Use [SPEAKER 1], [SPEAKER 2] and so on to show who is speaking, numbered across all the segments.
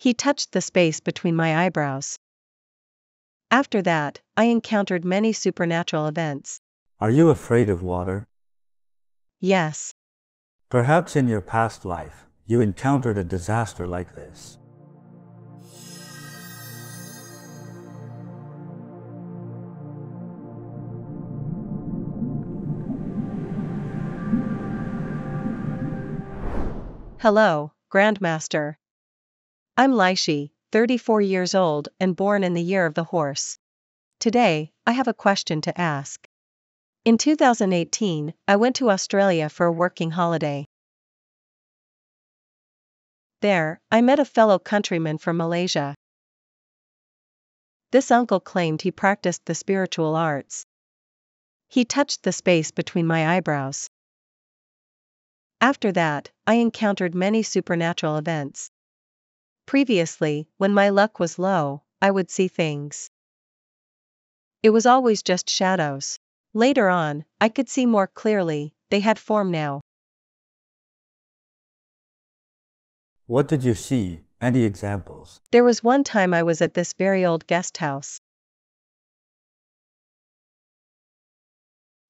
[SPEAKER 1] He touched the space between my eyebrows. After that, I encountered many supernatural events.
[SPEAKER 2] Are you afraid of water?
[SPEAKER 1] Yes.
[SPEAKER 2] Perhaps in your past life, you encountered a disaster like this.
[SPEAKER 1] Hello, Grandmaster. I'm Laishi, 34 years old and born in the year of the horse. Today, I have a question to ask. In 2018, I went to Australia for a working holiday. There, I met a fellow countryman from Malaysia. This uncle claimed he practiced the spiritual arts. He touched the space between my eyebrows. After that, I encountered many supernatural events. Previously, when my luck was low, I would see things. It was always just shadows. Later on, I could see more clearly, they had form now.
[SPEAKER 2] What did you see? Any examples?
[SPEAKER 1] There was one time I was at this very old guest house.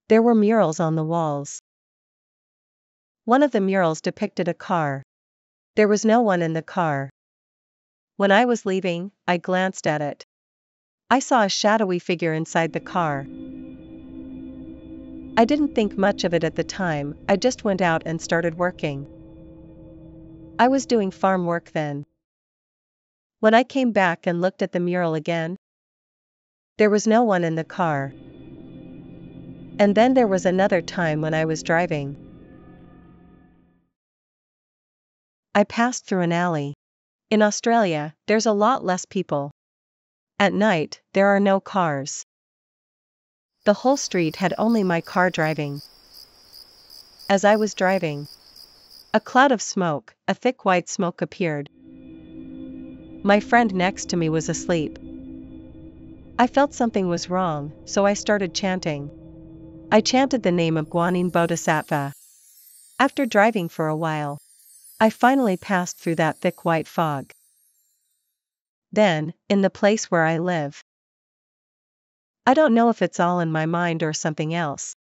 [SPEAKER 1] There were murals on the walls. One of the murals depicted a car. There was no one in the car. When I was leaving, I glanced at it. I saw a shadowy figure inside the car. I didn't think much of it at the time, I just went out and started working. I was doing farm work then. When I came back and looked at the mural again, there was no one in the car. And then there was another time when I was driving. I passed through an alley. In Australia, there's a lot less people. At night, there are no cars. The whole street had only my car driving. As I was driving, a cloud of smoke, a thick white smoke appeared. My friend next to me was asleep. I felt something was wrong, so I started chanting. I chanted the name of Guanyin Bodhisattva. After driving for a while, I finally passed through that thick white fog. Then, in the place where I live, I don't know if it's all in my mind or something else,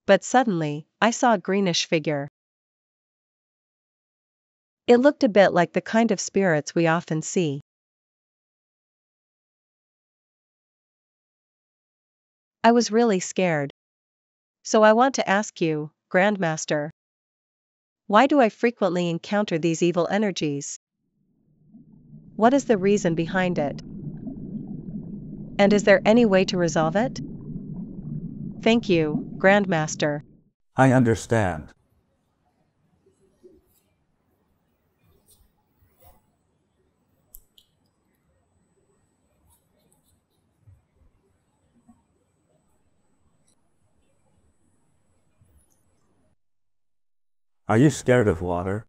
[SPEAKER 1] but suddenly, I saw a greenish figure. It looked a bit like the kind of spirits we often see. I was really scared. So I want to ask you, Grandmaster, why do I frequently encounter these evil energies? What is the reason behind it? And is there any way to resolve it? Thank you, Grandmaster.
[SPEAKER 2] I understand. Are you scared of water?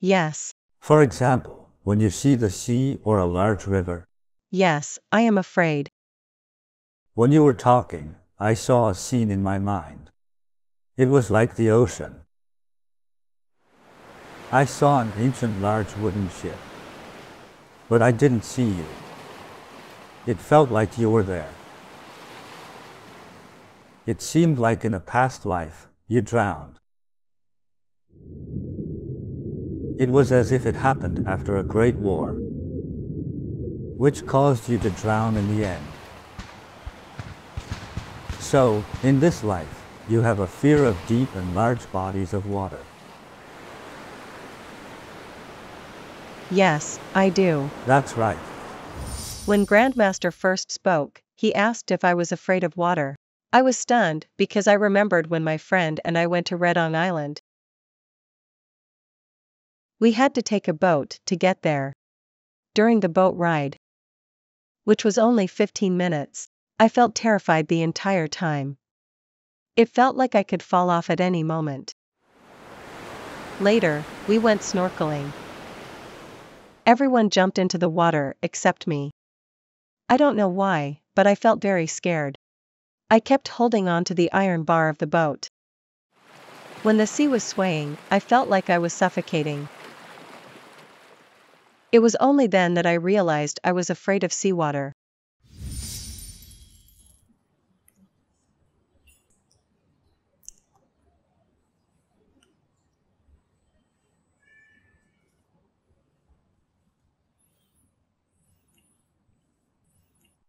[SPEAKER 1] Yes.
[SPEAKER 2] For example, when you see the sea or a large river.
[SPEAKER 1] Yes, I am afraid.
[SPEAKER 2] When you were talking, I saw a scene in my mind. It was like the ocean. I saw an ancient large wooden ship. But I didn't see you. It felt like you were there. It seemed like in a past life, you drowned. It was as if it happened after a great war, which caused you to drown in the end. So, in this life, you have a fear of deep and large bodies of water.
[SPEAKER 1] Yes, I do.
[SPEAKER 2] That's right.
[SPEAKER 1] When Grandmaster first spoke, he asked if I was afraid of water. I was stunned because I remembered when my friend and I went to Redong Island. We had to take a boat to get there. During the boat ride, which was only 15 minutes, I felt terrified the entire time. It felt like I could fall off at any moment. Later, we went snorkeling. Everyone jumped into the water except me. I don't know why, but I felt very scared. I kept holding on to the iron bar of the boat. When the sea was swaying, I felt like I was suffocating. It was only then that I realized I was afraid of seawater.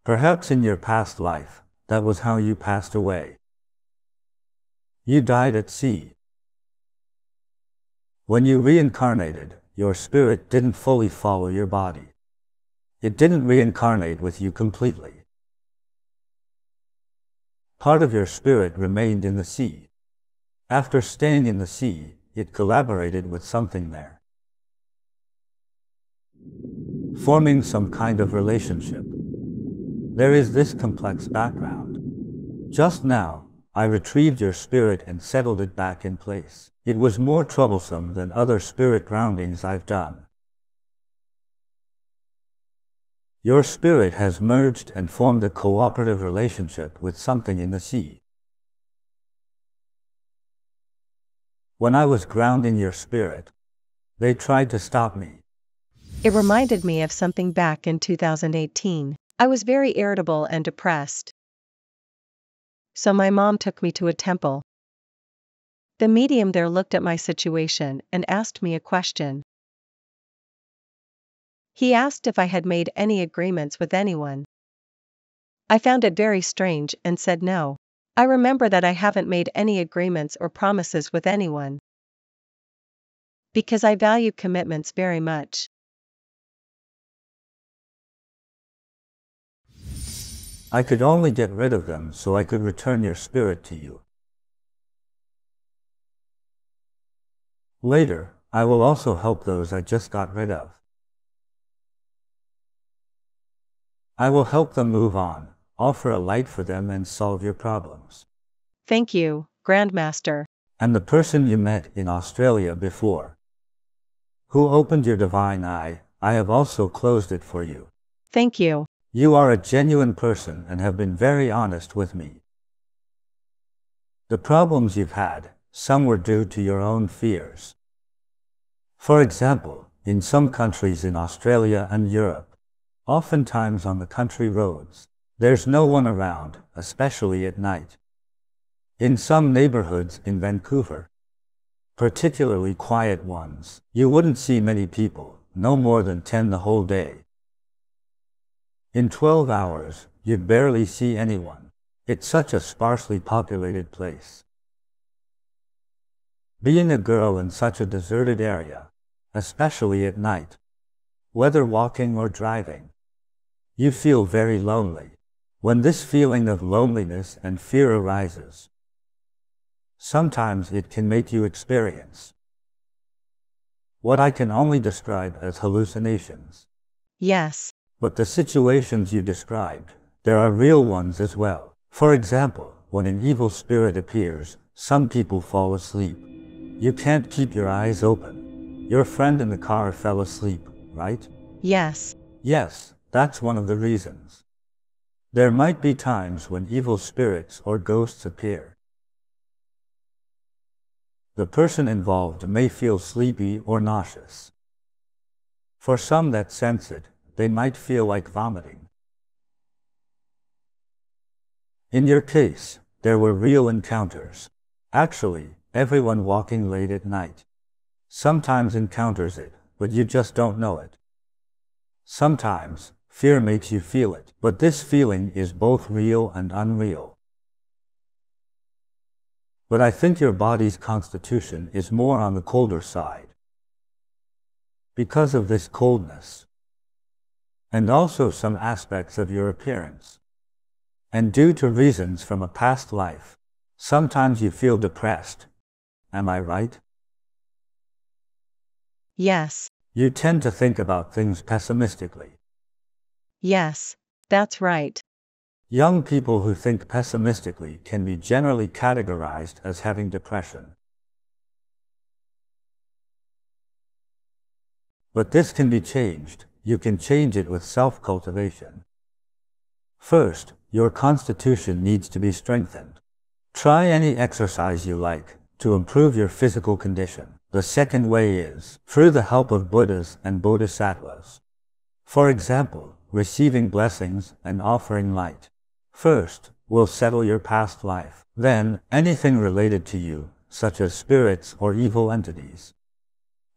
[SPEAKER 2] Perhaps in your past life, that was how you passed away. You died at sea. When you reincarnated, your spirit didn't fully follow your body. It didn't reincarnate with you completely. Part of your spirit remained in the sea. After staying in the sea, it collaborated with something there, forming some kind of relationship. There is this complex background. Just now, I retrieved your spirit and settled it back in place. It was more troublesome than other spirit groundings I've done. Your spirit has merged and formed a cooperative relationship with something in the sea. When I was grounding your spirit, they tried to stop me.
[SPEAKER 1] It reminded me of something back in 2018. I was very irritable and depressed. So my mom took me to a temple. The medium there looked at my situation and asked me a question. He asked if I had made any agreements with anyone. I found it very strange and said no. I remember that I haven't made any agreements or promises with anyone, because I value commitments very much.
[SPEAKER 2] I could only get rid of them so I could return your spirit to you. Later, I will also help those I just got rid of. I will help them move on, offer a light for them and solve your problems.
[SPEAKER 1] Thank you, Grandmaster.
[SPEAKER 2] And the person you met in Australia before, who opened your divine eye, I have also closed it for you.
[SPEAKER 1] Thank you.
[SPEAKER 2] You are a genuine person and have been very honest with me. The problems you've had, some were due to your own fears. For example, in some countries in Australia and Europe, oftentimes on the country roads, there's no one around, especially at night. In some neighborhoods in Vancouver, particularly quiet ones, you wouldn't see many people, no more than 10 the whole day. In 12 hours, you'd barely see anyone. It's such a sparsely populated place. Being a girl in such a deserted area, especially at night, whether walking or driving, you feel very lonely. When this feeling of loneliness and fear arises, sometimes it can make you experience what I can only describe as hallucinations.
[SPEAKER 1] Yes.
[SPEAKER 2] But the situations you described, there are real ones as well. For example, when an evil spirit appears, some people fall asleep. You can't keep your eyes open. Your friend in the car fell asleep, right?
[SPEAKER 1] Yes.
[SPEAKER 2] Yes, that's one of the reasons. There might be times when evil spirits or ghosts appear. The person involved may feel sleepy or nauseous. For some that sense it, they might feel like vomiting. In your case, there were real encounters. Actually, everyone walking late at night sometimes encounters it, but you just don't know it. Sometimes, fear makes you feel it, but this feeling is both real and unreal. But I think your body's constitution is more on the colder side. Because of this coldness, and also some aspects of your appearance, and due to reasons from a past life, sometimes you feel depressed. Am I right?
[SPEAKER 1] Yes.
[SPEAKER 2] You tend to think about things pessimistically.
[SPEAKER 1] Yes, that's right.
[SPEAKER 2] Young people who think pessimistically can be generally categorized as having depression. But this can be changed. You can change it with self-cultivation. First, your constitution needs to be strengthened. Try any exercise you like to improve your physical condition. The second way is through the help of Buddhas and Bodhisattvas. For example, receiving blessings and offering light. First, we'll settle your past life. Then, anything related to you, such as spirits or evil entities.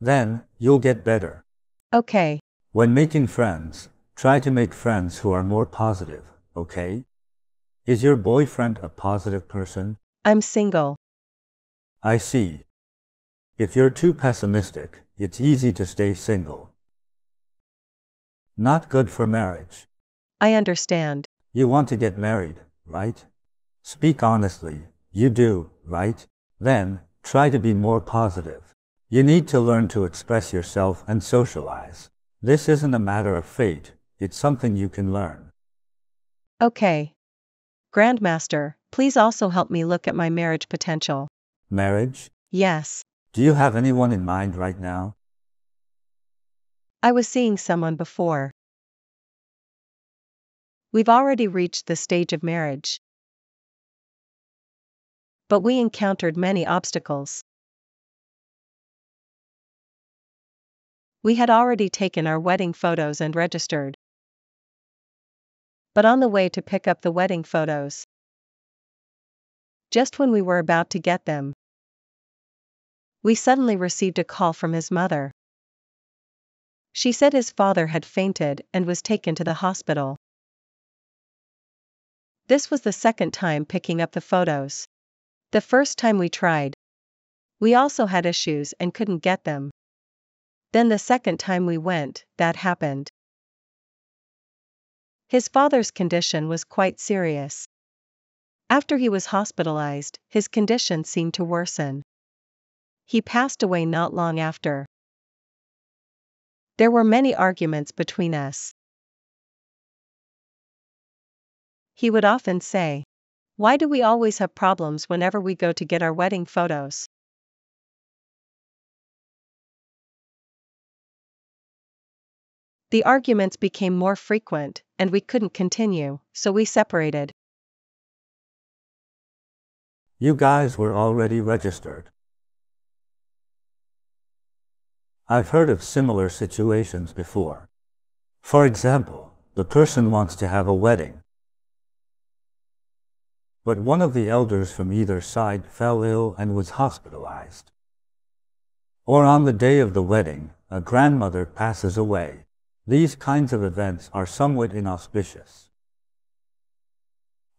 [SPEAKER 2] Then, you'll get better.
[SPEAKER 1] Okay.
[SPEAKER 2] When making friends, try to make friends who are more positive, okay? Is your boyfriend a positive person?
[SPEAKER 1] I'm single.
[SPEAKER 2] I see. If you're too pessimistic, it's easy to stay single. Not good for marriage.
[SPEAKER 1] I understand.
[SPEAKER 2] You want to get married, right? Speak honestly. You do, right? Then, try to be more positive. You need to learn to express yourself and socialize. This isn't a matter of fate, it's something you can learn.
[SPEAKER 1] Okay. Grandmaster, please also help me look at my marriage potential.
[SPEAKER 2] Marriage?
[SPEAKER 1] Yes.
[SPEAKER 2] Do you have anyone in mind right now?
[SPEAKER 1] I was seeing someone before. We've already reached the stage of marriage. But we encountered many obstacles. We had already taken our wedding photos and registered. But on the way to pick up the wedding photos, just when we were about to get them, we suddenly received a call from his mother. She said his father had fainted and was taken to the hospital. This was the second time picking up the photos. The first time we tried, we also had issues and couldn't get them. Then the second time we went, that happened. His father's condition was quite serious. After he was hospitalized, his condition seemed to worsen. He passed away not long after. There were many arguments between us. He would often say, "Why do we always have problems whenever we go to get our wedding photos?" The arguments became more frequent, and we couldn't continue, so we separated.
[SPEAKER 2] You guys were already registered. I've heard of similar situations before. For example, the person wants to have a wedding, but one of the elders from either side fell ill and was hospitalized. Or on the day of the wedding, a grandmother passes away. These kinds of events are somewhat inauspicious.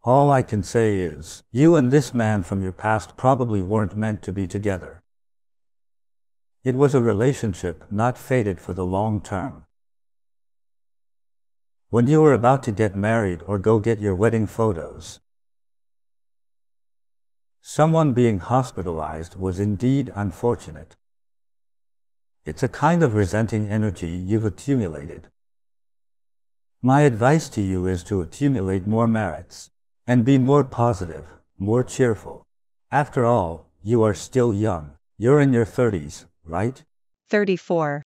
[SPEAKER 2] All I can say is, you and this man from your past probably weren't meant to be together. It was a relationship not fated for the long term. When you were about to get married or go get your wedding photos, someone being hospitalized was indeed unfortunate. It's a kind of resenting energy you've accumulated. My advice to you is to accumulate more merits, and be more positive, more cheerful. After all, you are still young. You're in your 30s, right?
[SPEAKER 1] 34.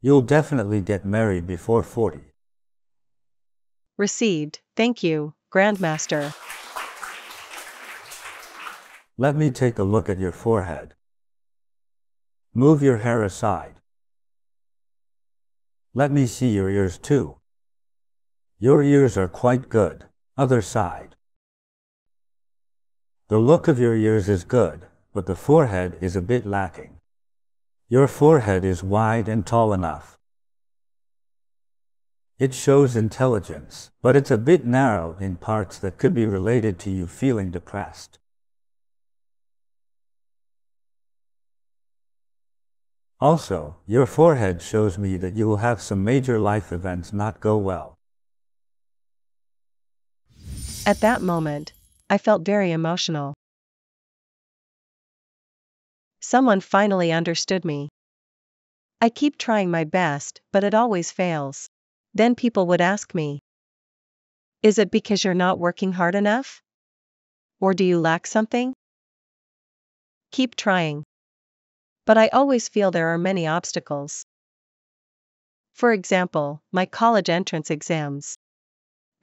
[SPEAKER 2] You'll definitely get married before 40.
[SPEAKER 1] Received, thank you, Grandmaster.
[SPEAKER 2] Let me take a look at your forehead. Move your hair aside. Let me see your ears too. Your ears are quite good. Other side. The look of your ears is good, but the forehead is a bit lacking. Your forehead is wide and tall enough. It shows intelligence, but it's a bit narrow in parts that could be related to you feeling depressed. Also, your forehead shows me that you will have some major life events not go well.
[SPEAKER 1] At that moment, I felt very emotional. Someone finally understood me. I keep trying my best, but it always fails. Then people would ask me, "Is it because you're not working hard enough? Or do you lack something?" Keep trying. But I always feel there are many obstacles. For example, my college entrance exams.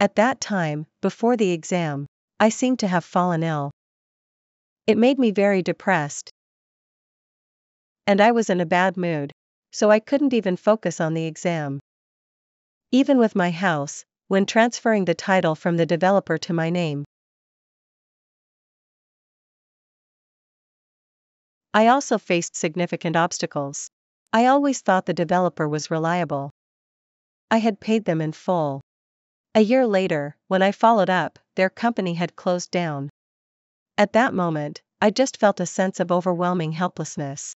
[SPEAKER 1] At that time, before the exam, I seemed to have fallen ill. It made me very depressed. And I was in a bad mood, so I couldn't even focus on the exam. Even with my house, when transferring the title from the developer to my name. I also faced significant obstacles. I always thought the developer was reliable. I had paid them in full. A year later, when I followed up, their company had closed down. At that moment, I just felt a sense of overwhelming helplessness.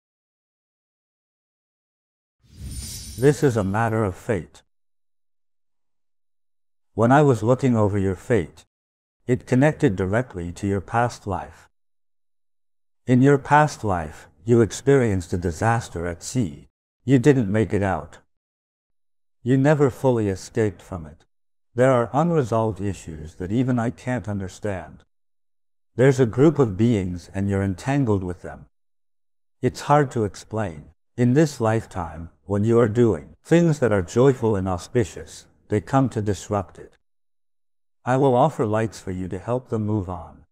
[SPEAKER 2] This is a matter of fate. When I was looking over your fate, it connected directly to your past life. In your past life, you experienced a disaster at sea. You didn't make it out. You never fully escaped from it. There are unresolved issues that even I can't understand. There's a group of beings and you're entangled with them. It's hard to explain. In this lifetime, when you are doing things that are joyful and auspicious, they come to disrupt it. I will offer lights for you to help them move on.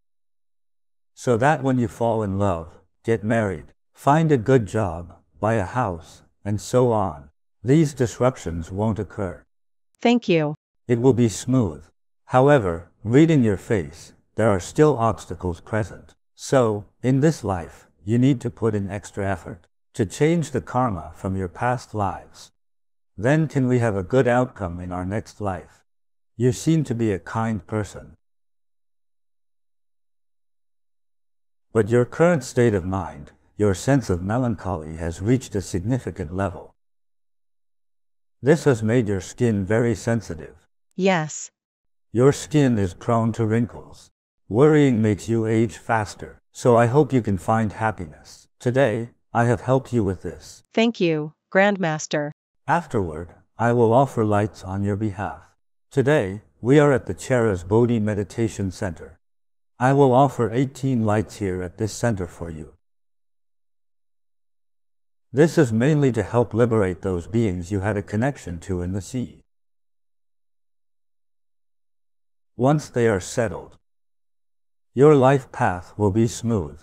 [SPEAKER 2] So that when you fall in love, get married, find a good job, buy a house, and so on, these disruptions won't occur.
[SPEAKER 1] Thank you.
[SPEAKER 2] It will be smooth. However, reading your face, there are still obstacles present. So, in this life, you need to put in extra effort to change the karma from your past lives. Then can we have a good outcome in our next life? You seem to be a kind person. But your current state of mind, your sense of melancholy has reached a significant level. This has made your skin very sensitive.
[SPEAKER 1] Yes.
[SPEAKER 2] Your skin is prone to wrinkles. Worrying makes you age faster, so I hope you can find happiness. Today, I have helped you with this.
[SPEAKER 1] Thank you, Grandmaster.
[SPEAKER 2] Afterward, I will offer lights on your behalf. Today, we are at the JinBodhi Meditation Center. I will offer 18 lights here at this center for you. This is mainly to help liberate those beings you had a connection to in the sea. Once they are settled, your life path will be smooth.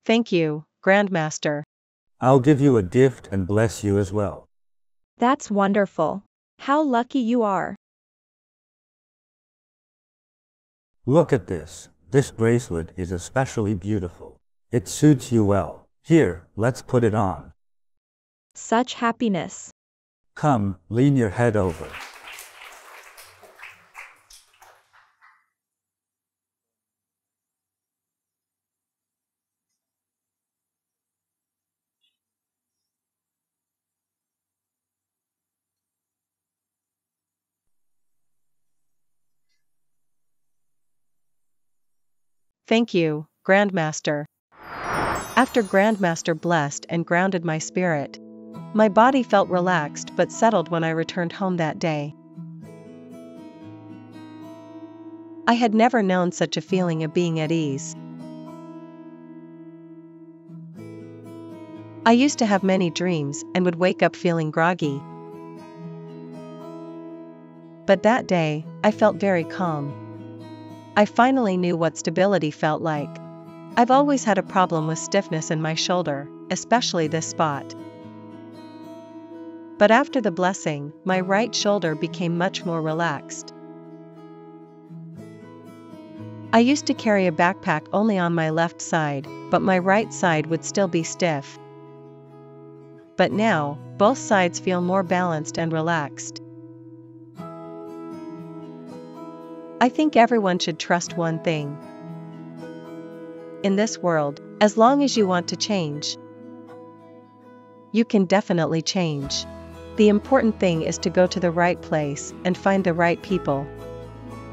[SPEAKER 1] Thank you, Grandmaster.
[SPEAKER 2] I'll give you a gift and bless you as well.
[SPEAKER 3] That's wonderful. How lucky you are.
[SPEAKER 2] Look at this. This bracelet is especially beautiful. It suits you well. Here, let's put it on.
[SPEAKER 3] Such happiness.
[SPEAKER 2] Come, lean your head over.
[SPEAKER 1] Thank you, Grandmaster. After Grandmaster blessed and grounded my spirit, my body felt relaxed but settled when I returned home that day. I had never known such a feeling of being at ease. I used to have many dreams and would wake up feeling groggy. But that day, I felt very calm. I finally knew what stability felt like. I've always had a problem with stiffness in my shoulder, especially this spot. But after the blessing, my right shoulder became much more relaxed. I used to carry a backpack only on my left side, but my right side would still be stiff. But now, both sides feel more balanced and relaxed. I think everyone should trust one thing. In this world, as long as you want to change, you can definitely change. The important thing is to go to the right place and find the right people.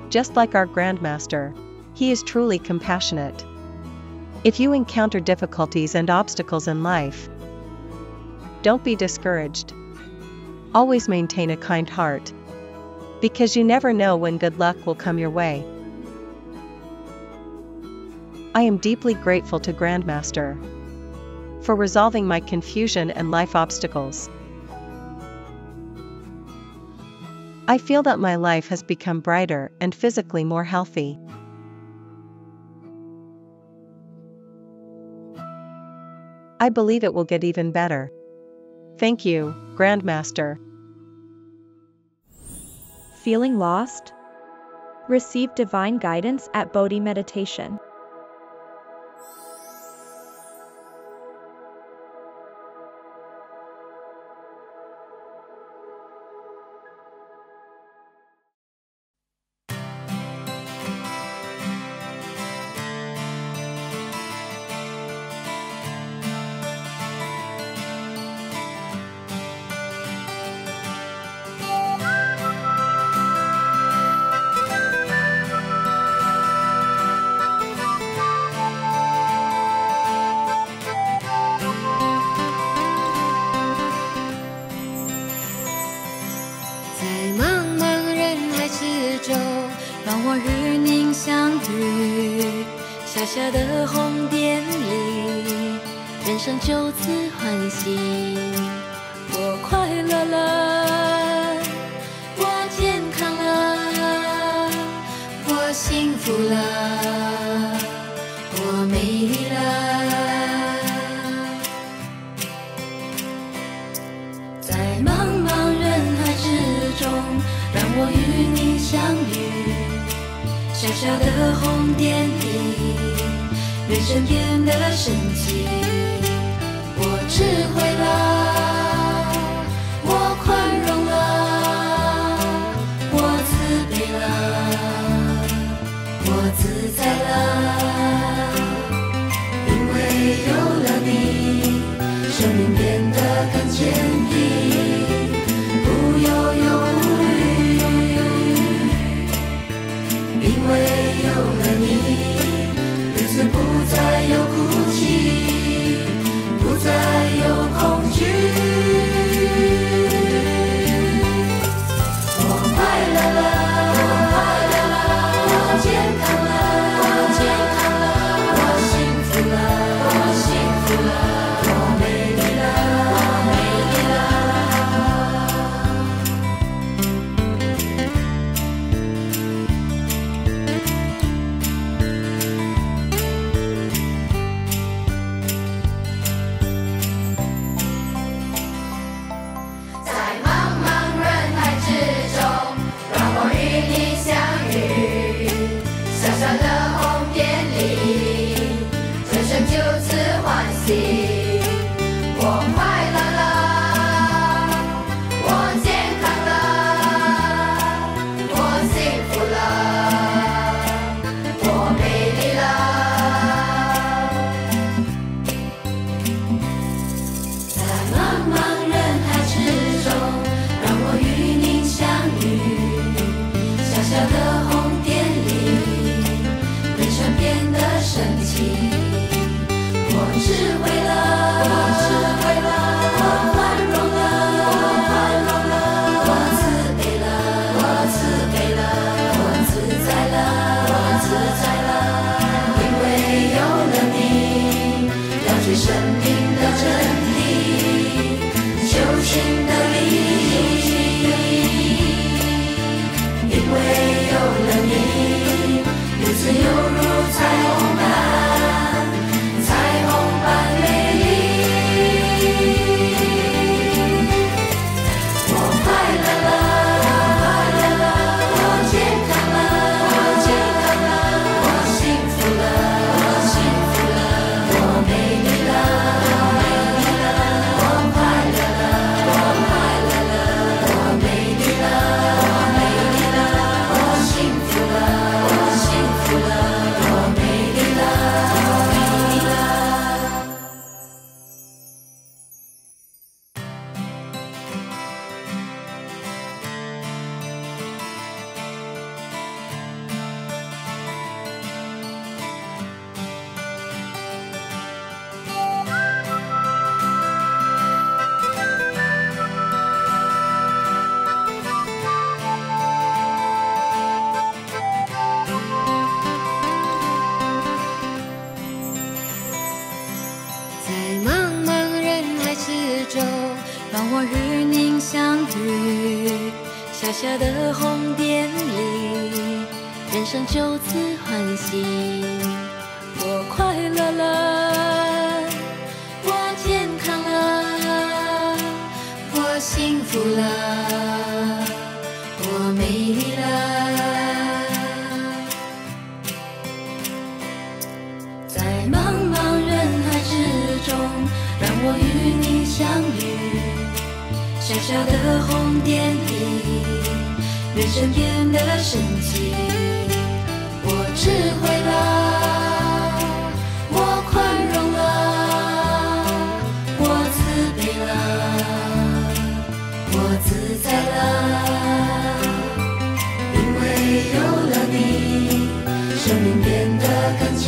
[SPEAKER 1] Just like our Grandmaster, he is truly compassionate. If you encounter difficulties and obstacles in life, don't be discouraged. Always maintain a kind heart, because you never know when good luck will come your way. I am deeply grateful to Grandmaster for resolving my confusion and life obstacles. I feel that my life has become brighter and physically more healthy. I believe it will get even better. Thank you, Grandmaster.
[SPEAKER 3] Feeling lost? Receive divine guidance at Bodhi Meditation.
[SPEAKER 4] 让我与您相遇，小小的红点里，人生就此欢喜。我快乐了，我健康了，我幸福了，我美丽了。在茫茫人海之中，让我与你相遇。小小的红点里，人生变得神奇。我智慧了，我宽容了，我慈悲了，我自在了。因为有了你，生命变得更坚定，不忧忧。因为有了你，日子不再有哭泣，不再有恐惧。我快乐了，我健康了，我幸福了，我美丽了。我快乐了，我健康了，我幸福了，我美丽了。在茫茫人海之中，让我与您相遇。小小的红点里，人生变得神奇。我智慧了，我宽容了，我慈悲了，我自在了。因为有了你，了解生命的真理，修行的理义。因为有了你，日子犹如彩虹般。让我与您相遇，小小的红点里，人生就此欢喜。我快乐了，我幸福了，我美丽了。在茫茫人海之中，让我与你相遇。小小的红点滴，人生变得神奇。我智慧了，我宽容了，我慈悲了，我自在了。因为有了你，生命变得更坚